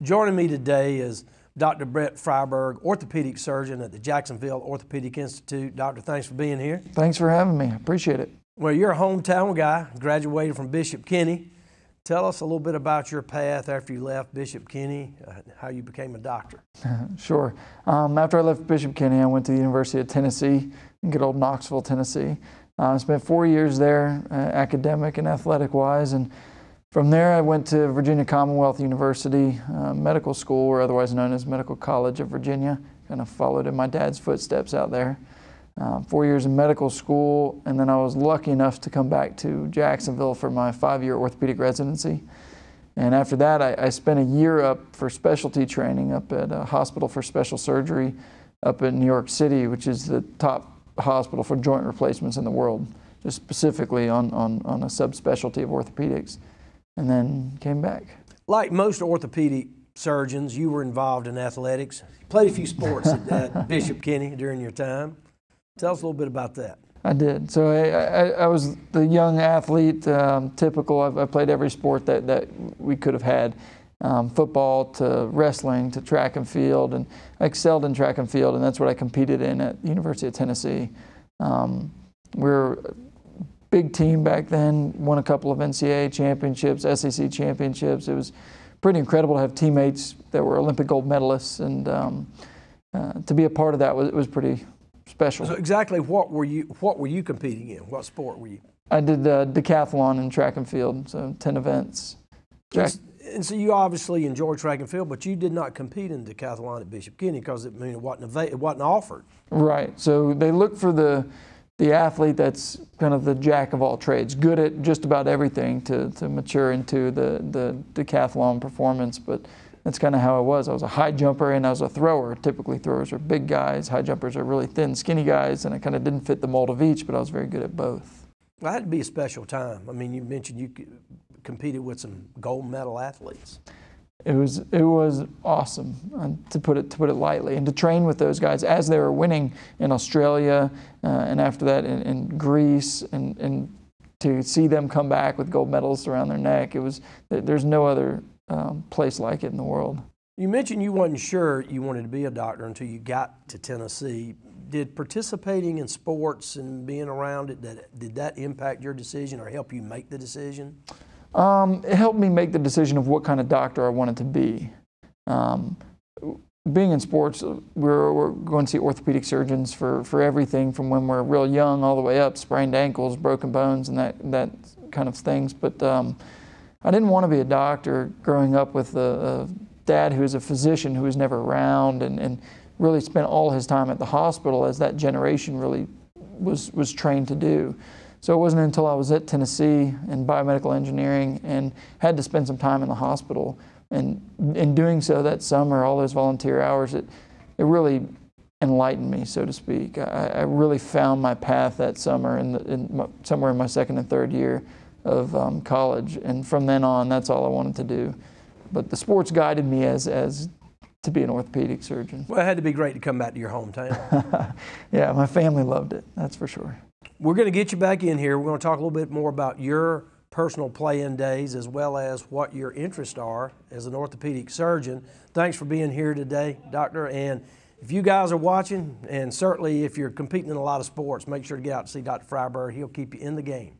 Joining me today is Dr. Brett Frykberg, orthopedic surgeon at the Jacksonville Orthopedic Institute. Doctor, thanks for being here. Thanks for having me. I appreciate it. Well, you're a hometown guy, graduated from Bishop Kenny. Tell us a little bit about your path after you left Bishop Kenny, how you became a doctor. Sure. After I left Bishop Kenny, I went to the University of Tennessee in good old Knoxville, Tennessee. I spent 4 years there, academic and athletic-wise, and from there I went to Virginia Commonwealth University Medical School, or otherwise known as Medical College of Virginia. Kind of followed in my dad's footsteps out there. 4 years in medical school, and then I was lucky enough to come back to Jacksonville for my 5-year orthopedic residency. And after that, I spent a year up for specialty training up at a hospital for special surgery up in New York City, which is the top hospital for joint replacements in the world, just specifically on a subspecialty of orthopedics, and then came back. Like most orthopedic surgeons, you were involved in athletics. You played a few sports at Bishop Kenny during your time. Tell us a little bit about that. I did. So I was the young athlete, typical. I played every sport that we could have had, football to wrestling to track and field, and I excelled in track and field, and that's what I competed in at the University of Tennessee. We were a big team back then, won a couple of NCAA championships, SEC championships. It was pretty incredible to have teammates that were Olympic gold medalists, and to be a part of that was pretty special. So exactly what were you competing in? What sport were you? I did decathlon and track and field, so 10 events. And so you obviously enjoy track and field, but you did not compete in decathlon at Bishop Kenny because it wasn't offered. Right. So they look for the athlete that's kind of the jack of all trades, good at just about everything to mature into the decathlon performance. But that's kind of how I was. I was a high jumper and I was a thrower. Typically throwers are big guys, high jumpers are really thin, skinny guys, and I kind of didn't fit the mold of each, but I was very good at both. Well, it had to be a special time. I mean, you mentioned you competed with some gold medal athletes. It was awesome, to put it lightly, and to train with those guys as they were winning in Australia, and after that in Greece, and to see them come back with gold medals around their neck. There's no other place like it in the world. You mentioned you wasn't sure you wanted to be a doctor until you got to Tennessee. Did participating in sports and being around it, did that impact your decision or help you make the decision? It helped me make the decision of what kind of doctor I wanted to be. Being in sports, we're going to see orthopedic surgeons for everything from when we're real young all the way up, sprained ankles, broken bones, and that kind of things. But I didn't want to be a doctor growing up with a dad who was a physician who was never around and really spent all his time at the hospital, as that generation really was trained to do. So it wasn't until I was at Tennessee in biomedical engineering and had to spend some time in the hospital. And in doing so that summer, all those volunteer hours, it really enlightened me, so to speak. I really found my path that summer somewhere in my second and third year of college. And from then on, that's all I wanted to do. But the sports guided me as to be an orthopedic surgeon. Well, it had to be great to come back to your hometown. Yeah, my family loved it, that's for sure. We're going to get you back in here. We're going to talk a little bit more about your personal play-in days as well as what your interests are as an orthopedic surgeon. Thanks for being here today, Doctor. And if you guys are watching, and certainly if you're competing in a lot of sports, make sure to get out to see Dr. Frykberg. He'll keep you in the game.